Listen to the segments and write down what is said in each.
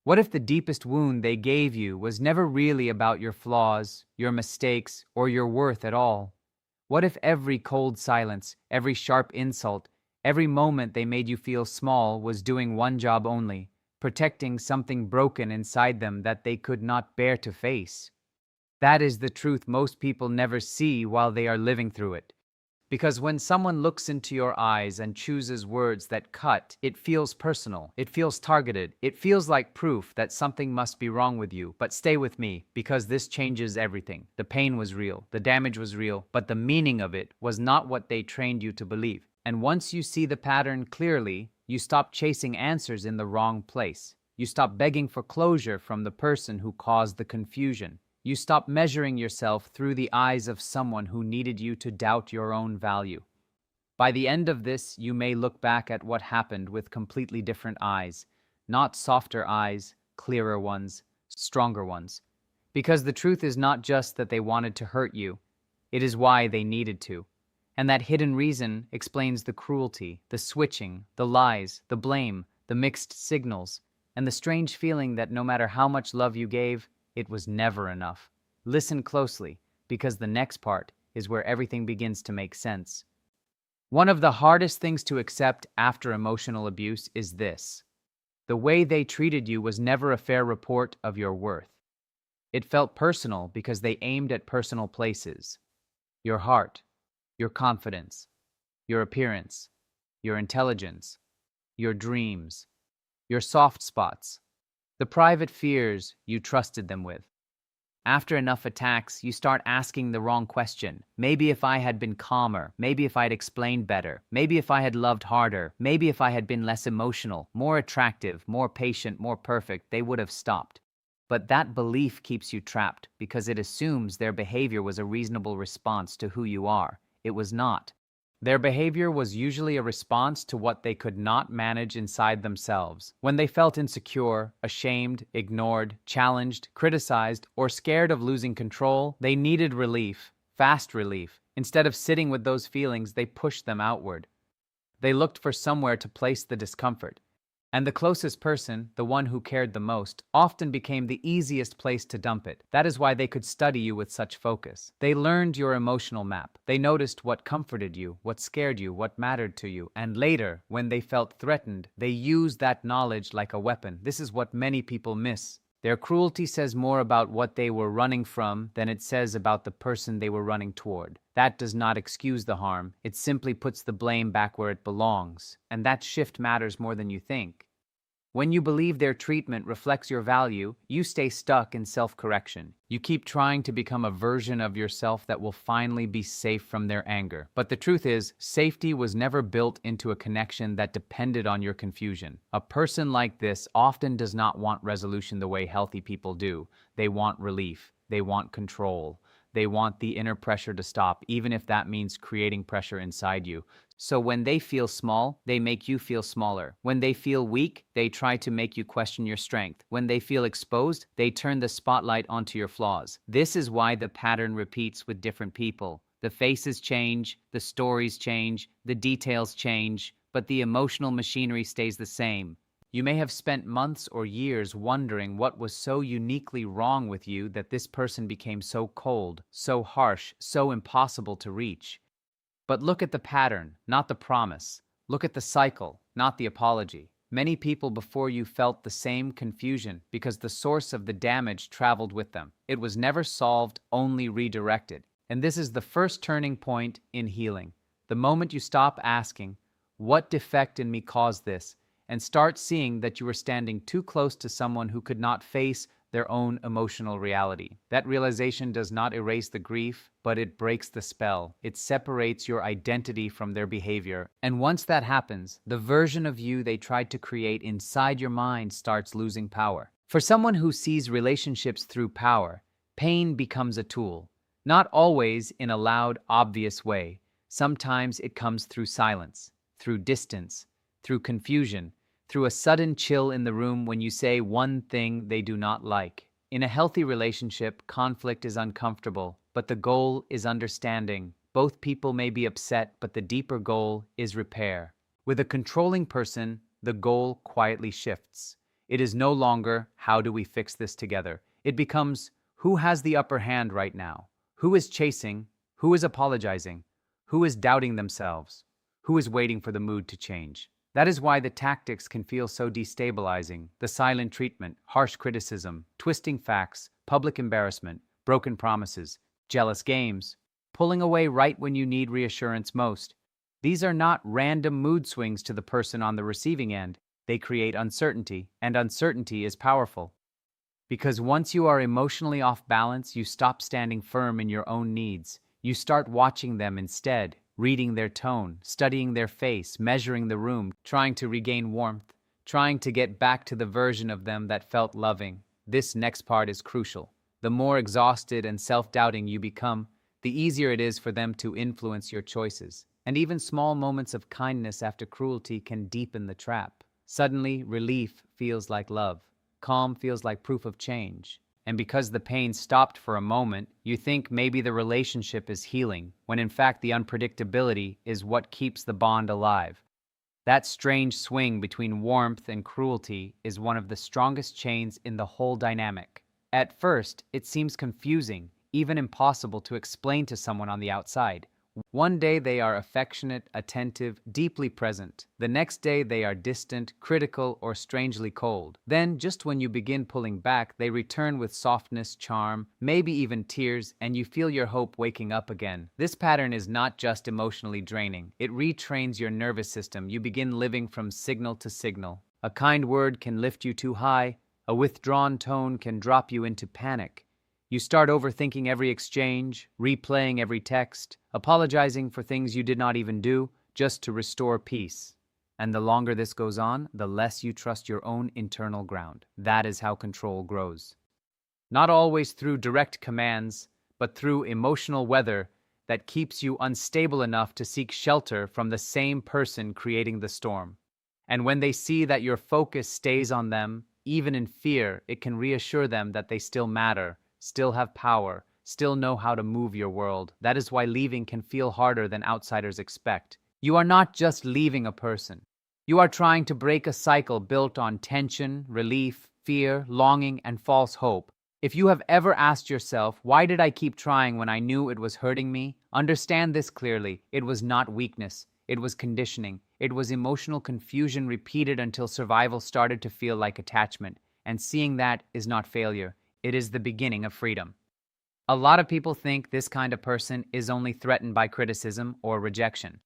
What if the deepest wound they gave you was never really about your flaws, your mistakes, or your worth at all? What if every cold silence, every sharp insult, every moment they made you feel small was doing one job only, protecting something broken inside them that they could not bear to face? That is the truth most people never see while they are living through it. Because when someone looks into your eyes and chooses words that cut, it feels personal, it feels targeted, it feels like proof that something must be wrong with you. But stay with me, because this changes everything. The pain was real, the damage was real, but the meaning of it was not what they trained you to believe. And once you see the pattern clearly, you stop chasing answers in the wrong place. You stop begging for closure from the person who caused the confusion. You stop measuring yourself through the eyes of someone who needed you to doubt your own value. By the end of this, you may look back at what happened with completely different eyes, not softer eyes, clearer ones, stronger ones. Because the truth is not just that they wanted to hurt you, it is why they needed to. And that hidden reason explains the cruelty, the switching, the lies, the blame, the mixed signals, and the strange feeling that no matter how much love you gave, it was never enough. Listen closely, because the next part is where everything begins to make sense. One of the hardest things to accept after emotional abuse is this: the way they treated you was never a fair report of your worth. It felt personal because they aimed at personal places: your heart, your confidence, your appearance, your intelligence, your dreams, your soft spots, the private fears you trusted them with. After enough attacks, you start asking the wrong question. Maybe if I had been calmer, maybe if I had explained better, maybe if I had loved harder, maybe if I had been less emotional, more attractive, more patient, more perfect, they would have stopped. But that belief keeps you trapped because it assumes their behavior was a reasonable response to who you are. It was not. Their behavior was usually a response to what they could not manage inside themselves. When they felt insecure, ashamed, ignored, challenged, criticized, or scared of losing control, they needed relief, fast relief. Instead of sitting with those feelings, they pushed them outward. They looked for somewhere to place the discomfort. And the closest person, the one who cared the most, often became the easiest place to dump it. That is why they could study you with such focus. They learned your emotional map. They noticed what comforted you, what scared you, what mattered to you. And later, when they felt threatened, they used that knowledge like a weapon. This is what many people miss. Their cruelty says more about what they were running from than it says about the person they were running toward. That does not excuse the harm. It simply puts the blame back where it belongs. And that shift matters more than you think. When you believe their treatment reflects your value, you stay stuck in self-correction. You keep trying to become a version of yourself that will finally be safe from their anger. But the truth is, safety was never built into a connection that depended on your confusion. A person like this often does not want resolution the way healthy people do. They want relief. They want control. They want the inner pressure to stop, even if that means creating pressure inside you. So when they feel small, they make you feel smaller. When they feel weak, they try to make you question your strength. When they feel exposed, they turn the spotlight onto your flaws. This is why the pattern repeats with different people. The faces change, the stories change, the details change, but the emotional machinery stays the same. You may have spent months or years wondering what was so uniquely wrong with you that this person became so cold, so harsh, so impossible to reach. But look at the pattern, not the promise. Look at the cycle, not the apology. Many people before you felt the same confusion because the source of the damage traveled with them. It was never solved, only redirected. And this is the first turning point in healing. The moment you stop asking, "What defect in me caused this?" and start seeing that you were standing too close to someone who could not face their own emotional reality. That realization does not erase the grief, but it breaks the spell. It separates your identity from their behavior. And once that happens, the version of you they tried to create inside your mind starts losing power. For someone who sees relationships through power, pain becomes a tool. Not always in a loud, obvious way. Sometimes it comes through silence, through distance, through confusion, through a sudden chill in the room when you say one thing they do not like. In a healthy relationship, conflict is uncomfortable, but the goal is understanding. Both people may be upset, but the deeper goal is repair. With a controlling person, the goal quietly shifts. It is no longer, how do we fix this together? It becomes, who has the upper hand right now? Who is chasing? Who is apologizing? Who is doubting themselves? Who is waiting for the mood to change? That is why the tactics can feel so destabilizing. The silent treatment, harsh criticism, twisting facts, public embarrassment, broken promises, jealous games, pulling away right when you need reassurance most. These are not random mood swings to the person on the receiving end. They create uncertainty, and uncertainty is powerful. Because once you are emotionally off balance, you stop standing firm in your own needs. You start watching them instead, reading their tone, studying their face, measuring the room, trying to regain warmth, trying to get back to the version of them that felt loving. This next part is crucial. The more exhausted and self-doubting you become, the easier it is for them to influence your choices. And even small moments of kindness after cruelty can deepen the trap. Suddenly, relief feels like love. Calm feels like proof of change. And because the pain stopped for a moment, you think maybe the relationship is healing, when in fact the unpredictability is what keeps the bond alive. That strange swing between warmth and cruelty is one of the strongest chains in the whole dynamic. At first, it seems confusing, even impossible to explain to someone on the outside. One day they are affectionate, attentive, deeply present. The next day they are distant, critical, or strangely cold. Then, just when you begin pulling back, they return with softness, charm, maybe even tears, and you feel your hope waking up again. This pattern is not just emotionally draining. It retrains your nervous system. You begin living from signal to signal. A kind word can lift you too high. A withdrawn tone can drop you into panic. You start overthinking every exchange, replaying every text, apologizing for things you did not even do, just to restore peace. And the longer this goes on, the less you trust your own internal ground. That is how control grows. Not always through direct commands, but through emotional weather that keeps you unstable enough to seek shelter from the same person creating the storm. And when they see that your focus stays on them, even in fear, it can reassure them that they still matter, still have power, still know how to move your world. That is why leaving can feel harder than outsiders expect. You are not just leaving a person. You are trying to break a cycle built on tension, relief, fear, longing, and false hope. If you have ever asked yourself, why did I keep trying when I knew it was hurting me? Understand this clearly. It was not weakness. It was conditioning. It was emotional confusion repeated until survival started to feel like attachment. And seeing that is not failure. It is the beginning of freedom. A lot of people think this kind of person is only threatened by criticism or rejection.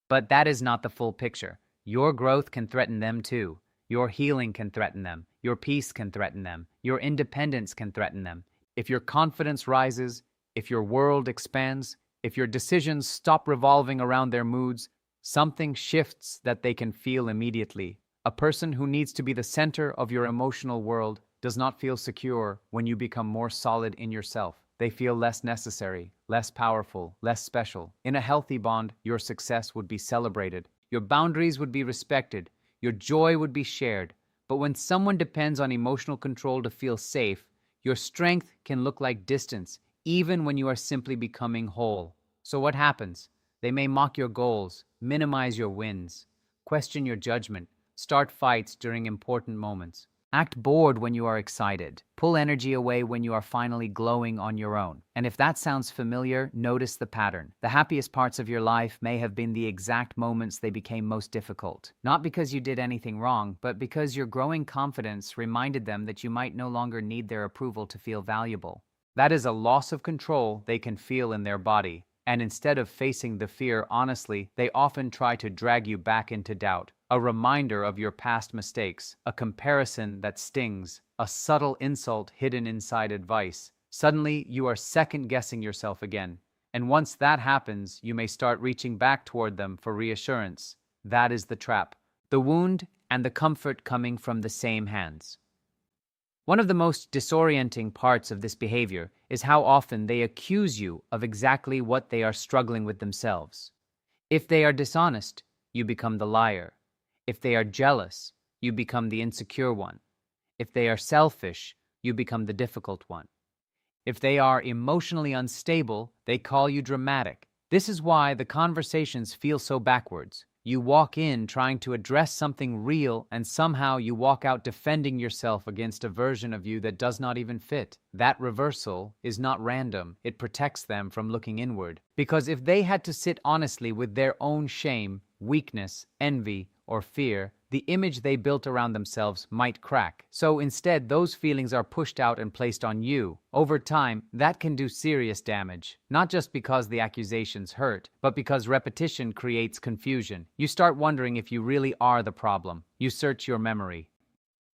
But that is not the full picture. Your growth can threaten them too. Your healing can threaten them. Your peace can threaten them. Your independence can threaten them. If your confidence rises, if your world expands, if your decisions stop revolving around their moods, something shifts that they can feel immediately. A person who needs to be the center of your emotional world does not feel secure when you become more solid in yourself. They feel less necessary, less powerful, less special. In a healthy bond, your success would be celebrated. Your boundaries would be respected. Your joy would be shared. But when someone depends on emotional control to feel safe, your strength can look like distance, even when you are simply becoming whole. So what happens? They may mock your goals, minimize your wins, question your judgment, start fights during important moments. Act bored when you are excited. Pull energy away when you are finally glowing on your own. And if that sounds familiar, notice the pattern. The happiest parts of your life may have been the exact moments they became most difficult. Not because you did anything wrong, but because your growing confidence reminded them that you might no longer need their approval to feel valuable. That is a loss of control they can feel in their body. And instead of facing the fear honestly, they often try to drag you back into doubt. A reminder of your past mistakes, a comparison that stings, a subtle insult hidden inside advice. Suddenly, you are second-guessing yourself again. And once that happens, you may start reaching back toward them for reassurance. That is the trap. The wound and the comfort coming from the same hands. One of the most disorienting parts of this behavior is how often they accuse you of exactly what they are struggling with themselves. If they are dishonest, you become the liar. If they are jealous, you become the insecure one. If they are selfish, you become the difficult one. If they are emotionally unstable, they call you dramatic. This is why the conversations feel so backwards. You walk in trying to address something real, and somehow you walk out defending yourself against a version of you that does not even fit. That reversal is not random. It protects them from looking inward. Because if they had to sit honestly with their own shame, weakness, envy, or fear, the image they built around themselves might crack. So instead, those feelings are pushed out and placed on you. Over time, that can do serious damage, not just because the accusations hurt, but because repetition creates confusion. You start wondering if you really are the problem. You search your memory.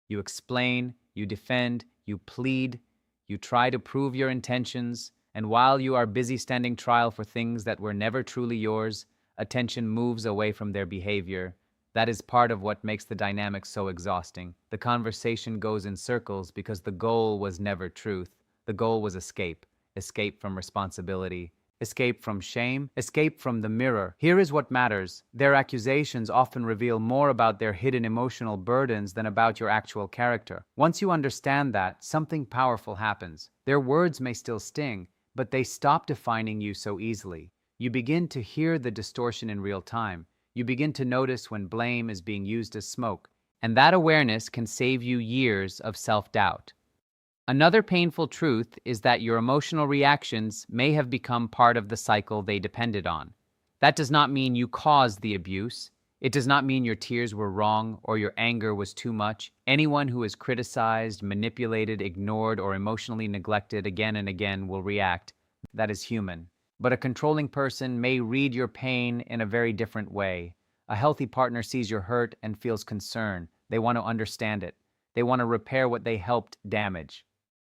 You explain, you defend, you plead, you try to prove your intentions, and while you are busy standing trial for things that were never truly yours, attention moves away from their behavior. That is part of what makes the dynamic so exhausting. The conversation goes in circles because the goal was never truth. The goal was escape. Escape from responsibility. Escape from shame. Escape from the mirror. Here is what matters. Their accusations often reveal more about their hidden emotional burdens than about your actual character. Once you understand that, something powerful happens. Their words may still sting, but they stop defining you so easily. You begin to hear the distortion in real time. You begin to notice when blame is being used as smoke, and that awareness can save you years of self-doubt. Another painful truth is that your emotional reactions may have become part of the cycle they depended on. That does not mean you caused the abuse. It does not mean your tears were wrong or your anger was too much. Anyone who is criticized, manipulated, ignored, or emotionally neglected again and again will react. That is human. But a controlling person may read your pain in a very different way. A healthy partner sees your hurt and feels concern. They want to understand it. They want to repair what they helped damage.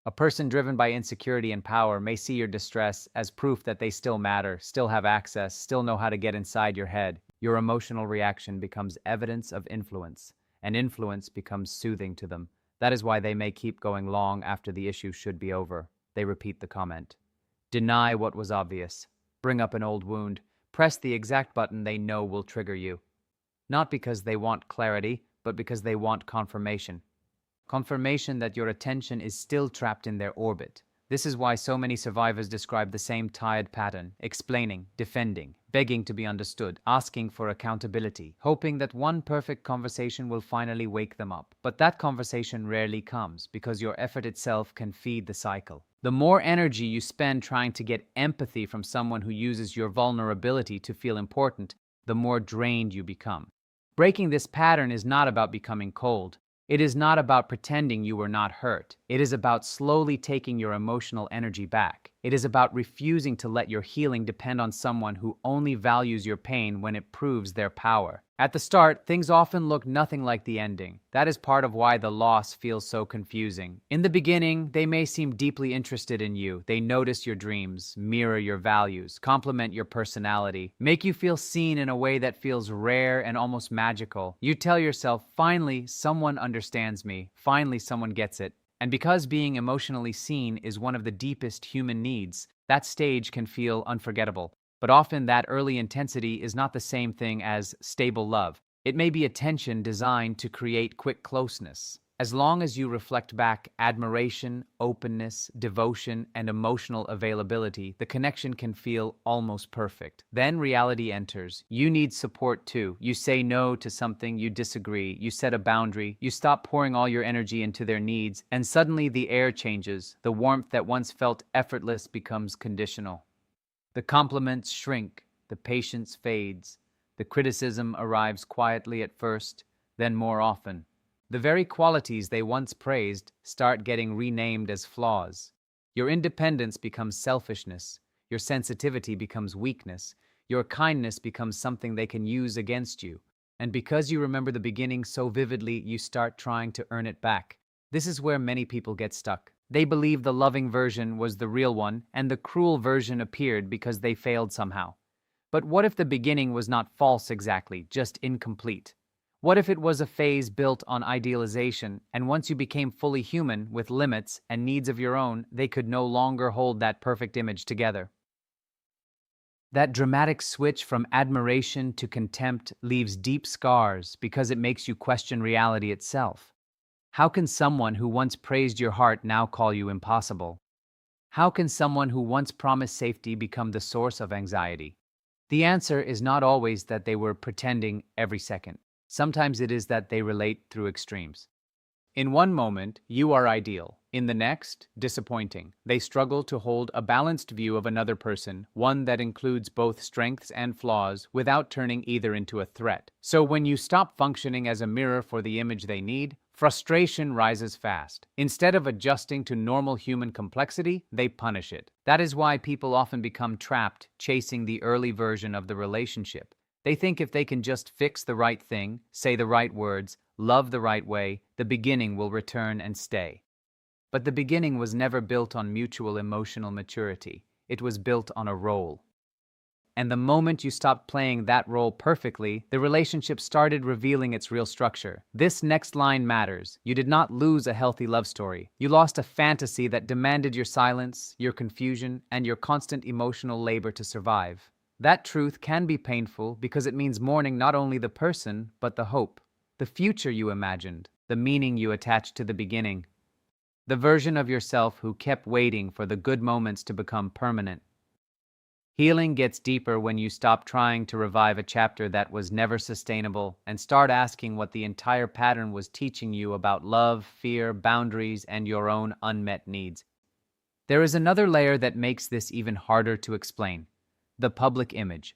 A person driven by insecurity and power may see your distress as proof that they still matter, still have access, still know how to get inside your head. Your emotional reaction becomes evidence of influence, and influence becomes soothing to them. That is why they may keep going long after the issue should be over. They repeat the comment. Deny what was obvious. Bring up an old wound. Press the exact button they know will trigger you. Not because they want clarity, but because they want confirmation. Confirmation that your attention is still trapped in their orbit. This is why so many survivors describe the same tired pattern, explaining, defending, begging to be understood, asking for accountability, hoping that one perfect conversation will finally wake them up. But that conversation rarely comes because your effort itself can feed the cycle. The more energy you spend trying to get empathy from someone who uses your vulnerability to feel important, the more drained you become. Breaking this pattern is not about becoming cold. It is not about pretending you were not hurt. It is about slowly taking your emotional energy back. It is about refusing to let your healing depend on someone who only values your pain when it proves their power. At the start, things often look nothing like the ending. That is part of why the loss feels so confusing. In the beginning, they may seem deeply interested in you. They notice your dreams, mirror your values, complement your personality, make you feel seen in a way that feels rare and almost magical. You tell yourself, finally, someone understands me. Finally, someone gets it. And because being emotionally seen is one of the deepest human needs, that stage can feel unforgettable. But often that early intensity is not the same thing as stable love. It may be attention designed to create quick closeness. As long as you reflect back admiration, openness, devotion, and emotional availability, the connection can feel almost perfect. Then reality enters. You need support too. You say no to something, you disagree, you set a boundary, you stop pouring all your energy into their needs, and suddenly the air changes. The warmth that once felt effortless becomes conditional. The compliments shrink, the patience fades, the criticism arrives quietly at first, then more often. The very qualities they once praised start getting renamed as flaws. Your independence becomes selfishness, your sensitivity becomes weakness, your kindness becomes something they can use against you. And because you remember the beginning so vividly, you start trying to earn it back. This is where many people get stuck. They believe the loving version was the real one, and the cruel version appeared because they failed somehow. But what if the beginning was not false exactly, just incomplete? What if it was a phase built on idealization, and once you became fully human, with limits and needs of your own, they could no longer hold that perfect image together? That dramatic switch from admiration to contempt leaves deep scars because it makes you question reality itself. How can someone who once praised your heart now call you impossible? How can someone who once promised safety become the source of anxiety? The answer is not always that they were pretending every second. Sometimes it is that they relate through extremes. In one moment, you are ideal. In the next, disappointing. They struggle to hold a balanced view of another person, one that includes both strengths and flaws, without turning either into a threat. So when you stop functioning as a mirror for the image they need, frustration rises fast. Instead of adjusting to normal human complexity, they punish it. That is why people often become trapped chasing the early version of the relationship. They think if they can just fix the right thing, say the right words, love the right way, the beginning will return and stay. But the beginning was never built on mutual emotional maturity. It was built on a role. And the moment you stopped playing that role perfectly, the relationship started revealing its real structure. This next line matters. You did not lose a healthy love story. You lost a fantasy that demanded your silence, your confusion, and your constant emotional labor to survive. That truth can be painful because it means mourning not only the person, but the hope, the future you imagined, the meaning you attached to the beginning, the version of yourself who kept waiting for the good moments to become permanent. Healing gets deeper when you stop trying to revive a chapter that was never sustainable and start asking what the entire pattern was teaching you about love, fear, boundaries, and your own unmet needs. There is another layer that makes this even harder to explain: the public image.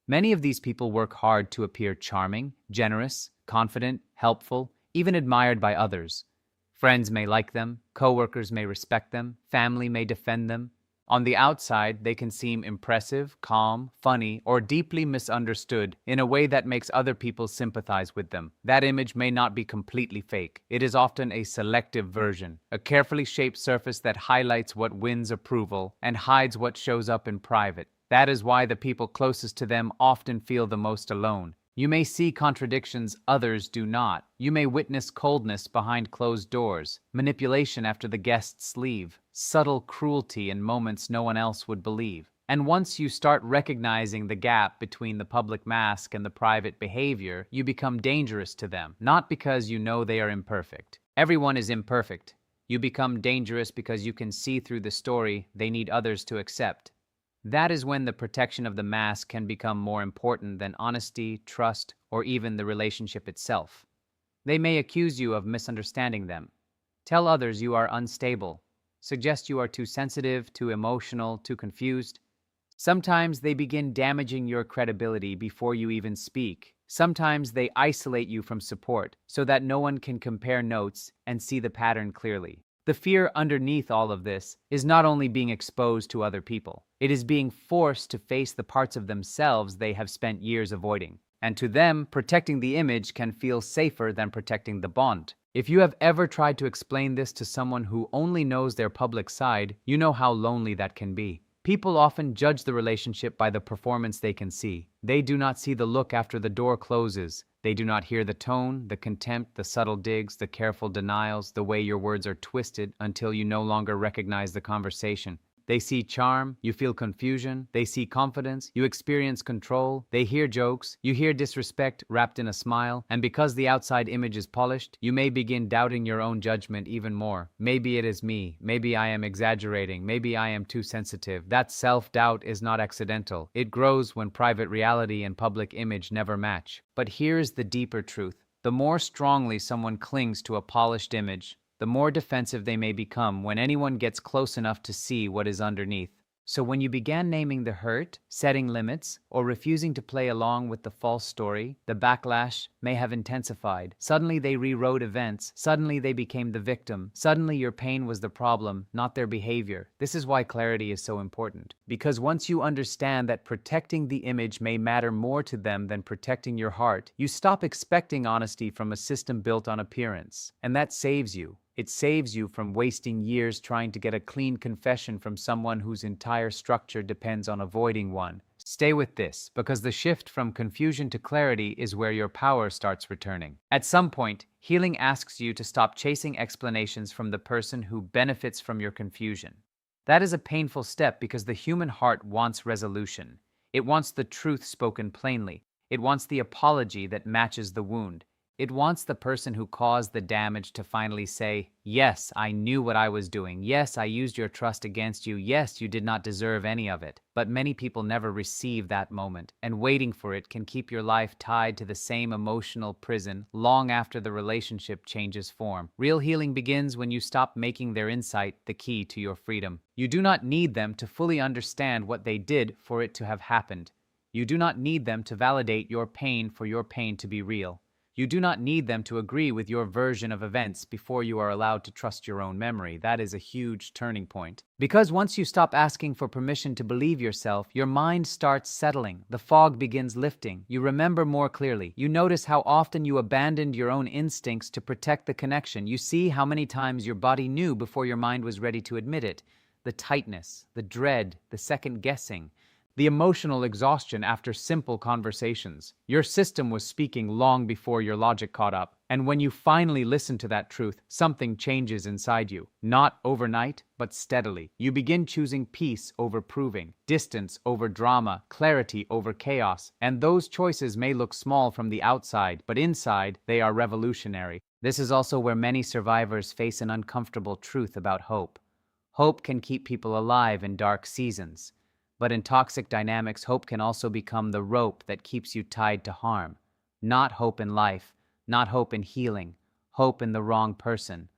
Many of these people work hard to appear charming, generous, confident, helpful, even admired by others. Friends may like them, coworkers may respect them, family may defend them. On the outside, they can seem impressive, calm, funny, or deeply misunderstood in a way that makes other people sympathize with them. That image may not be completely fake. It is often a selective version, a carefully shaped surface that highlights what wins approval and hides what shows up in private. That is why the people closest to them often feel the most alone. You may see contradictions others do not. You may witness coldness behind closed doors, manipulation after the guests leave, subtle cruelty in moments no one else would believe. And once you start recognizing the gap between the public mask and the private behavior, you become dangerous to them, not because you know they are imperfect. Everyone is imperfect. You become dangerous because you can see through the story they need others to accept. That is when the protection of the mask can become more important than honesty, trust, or even the relationship itself. They may accuse you of misunderstanding them, tell others you are unstable, suggest you are too sensitive, too emotional, too confused. Sometimes they begin damaging your credibility before you even speak. Sometimes they isolate you from support so that no one can compare notes and see the pattern clearly. The fear underneath all of this is not only being exposed to other people, it is being forced to face the parts of themselves they have spent years avoiding. And to them, protecting the image can feel safer than protecting the bond. If you have ever tried to explain this to someone who only knows their public side, you know how lonely that can be. People often judge the relationship by the performance they can see. They do not see the look after the door closes. They do not hear the tone, the contempt, the subtle digs, the careful denials, the way your words are twisted until you no longer recognize the conversation. They see charm, you feel confusion. They see confidence, you experience control. They hear jokes, you hear disrespect wrapped in a smile. And because the outside image is polished, you may begin doubting your own judgment even more. Maybe it is me. Maybe I am exaggerating. Maybe I am too sensitive. That self-doubt is not accidental. It grows when private reality and public image never match. But here's the deeper truth. The more strongly someone clings to a polished image, the more defensive they may become when anyone gets close enough to see what is underneath. So when you began naming the hurt, setting limits, or refusing to play along with the false story, the backlash may have intensified. Suddenly they rewrote events. Suddenly they became the victim. Suddenly your pain was the problem, not their behavior. This is why clarity is so important. Because once you understand that protecting the image may matter more to them than protecting your heart, you stop expecting honesty from a system built on appearance. And that saves you. It saves you from wasting years trying to get a clean confession from someone whose entire structure depends on avoiding one. Stay with this, because the shift from confusion to clarity is where your power starts returning. At some point, healing asks you to stop chasing explanations from the person who benefits from your confusion. That is a painful step because the human heart wants resolution. It wants the truth spoken plainly. It wants the apology that matches the wound. It wants the person who caused the damage to finally say, "Yes, I knew what I was doing. Yes, I used your trust against you. Yes, you did not deserve any of it." But many people never receive that moment, and waiting for it can keep your life tied to the same emotional prison long after the relationship changes form. Real healing begins when you stop making their insight the key to your freedom. You do not need them to fully understand what they did for it to have happened. You do not need them to validate your pain for your pain to be real. You do not need them to agree with your version of events before you are allowed to trust your own memory. That is a huge turning point. Because once you stop asking for permission to believe yourself, your mind starts settling. The fog begins lifting. You remember more clearly. You notice how often you abandoned your own instincts to protect the connection. You see how many times your body knew before your mind was ready to admit it. The tightness, the dread, the second guessing. The emotional exhaustion after simple conversations. Your system was speaking long before your logic caught up. And when you finally listen to that truth, something changes inside you. Not overnight, but steadily. You begin choosing peace over proving, distance over drama, clarity over chaos. And those choices may look small from the outside, but inside, they are revolutionary. This is also where many survivors face an uncomfortable truth about hope. Hope can keep people alive in dark seasons. But in toxic dynamics, hope can also become the rope that keeps you tied to harm. Not hope in life, not hope in healing, hope in the wrong person.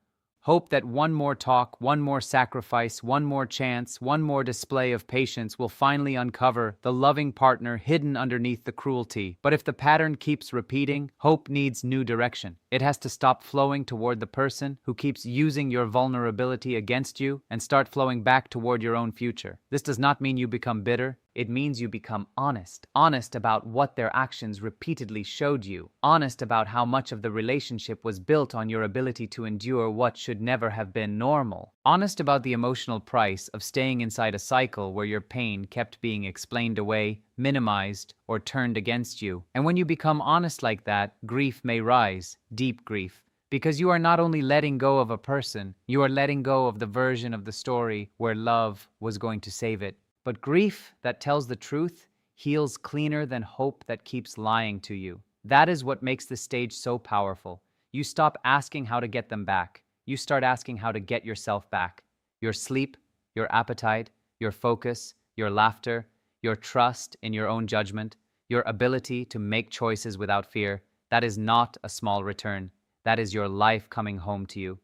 Hope that one more talk, one more sacrifice, one more chance, one more display of patience will finally uncover the loving partner hidden underneath the cruelty. But if the pattern keeps repeating, hope needs new direction. It has to stop flowing toward the person who keeps using your vulnerability against you and start flowing back toward your own future. This does not mean you become bitter. It means you become honest. Honest about what their actions repeatedly showed you. Honest about how much of the relationship was built on your ability to endure what should never have been normal. Honest about the emotional price of staying inside a cycle where your pain kept being explained away, minimized, or turned against you. And when you become honest like that, grief may rise, deep grief. Because you are not only letting go of a person, you are letting go of the version of the story where love was going to save it. But grief that tells the truth heals cleaner than hope that keeps lying to you. That is what makes this stage so powerful. You stop asking how to get them back. You start asking how to get yourself back. Your sleep, your appetite, your focus, your laughter, your trust in your own judgment, your ability to make choices without fear. That is not a small return. That is your life coming home to you.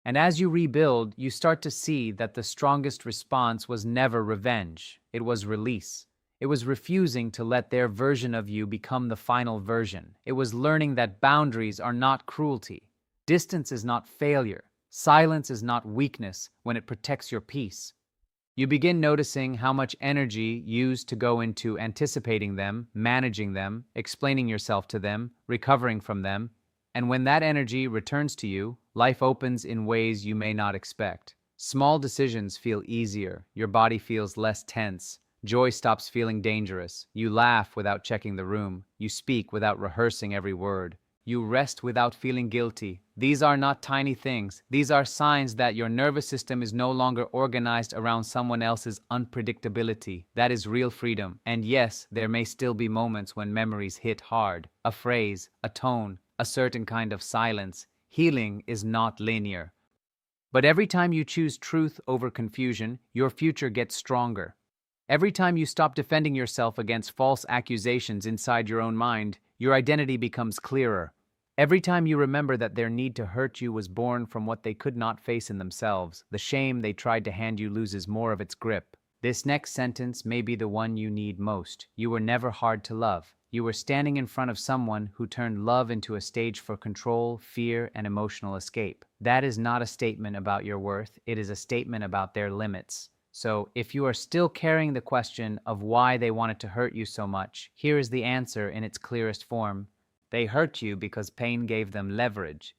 And as you rebuild, you start to see that the strongest response was never revenge. It was release. It was refusing to let their version of you become the final version. It was learning that boundaries are not cruelty. Distance is not failure. Silence is not weakness when it protects your peace. You begin noticing how much energy used to go into anticipating them, managing them, explaining yourself to them, recovering from them. And when that energy returns to you, life opens in ways you may not expect. Small decisions feel easier. Your body feels less tense. Joy stops feeling dangerous. You laugh without checking the room. You speak without rehearsing every word. You rest without feeling guilty. These are not tiny things. These are signs that your nervous system is no longer organized around someone else's unpredictability. That is real freedom. And yes, there may still be moments when memories hit hard. A phrase, a tone, a certain kind of silence. Healing is not linear. But every time you choose truth over confusion, your future gets stronger. Every time you stop defending yourself against false accusations inside your own mind, your identity becomes clearer. Every time you remember that their need to hurt you was born from what they could not face in themselves, the shame they tried to hand you loses more of its grip. This next sentence may be the one you need most. You were never hard to love. You were standing in front of someone who turned love into a stage for control, fear, and emotional escape. That is not a statement about your worth. It is a statement about their limits. So, if you are still carrying the question of why they wanted to hurt you so much, here is the answer in its clearest form. They hurt you because pain gave them leverage.